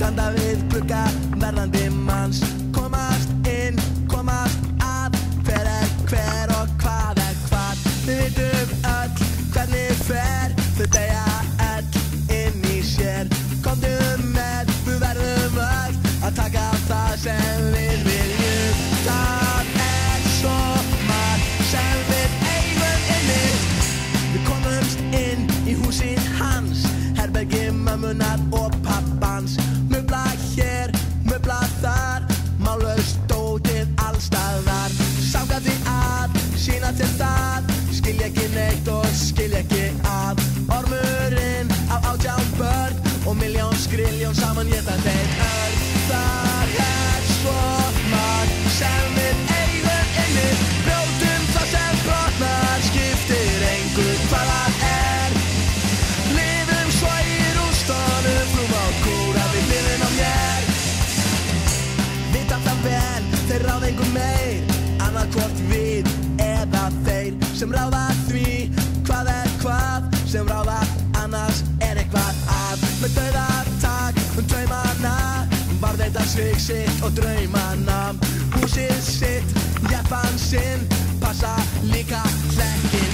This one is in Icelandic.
standa við glugga verðandi manns. Komast inn, komast að, hver og hvað hvað. Við vitum öll hvernig fer, þau deyja öll inn í sér. Komdu með, við verðum öll að taka það sem við viljum. Það svo margt sem við eigum inni. Við komumst inn í húsið hans, herbergi mömmunar og pappans. Möbla hér, möbla þar, málaust dótið allstaðar. Samkvæmt því að sýna til það, skilja ekki neitt og skilja ekki að. Ormurinn á 18 börn og milljón skriljón saman éta þeir öll. Það svo margt sem við eigum inni. Brjótum það sem brotnar, skiptir engu hvað það er. Lifum svo í rústunum, flúm á kúra við hliðina á mér. Vita það vel, þeir ráða engu meir, annað við eða þeir sem ráða því hvað hvað, sem ráða annars eitthvað að. Með dauðatak draumana, varðveita svik sitt og draumana. Húsið sitt, jeppan sinn, passa líka hlekkin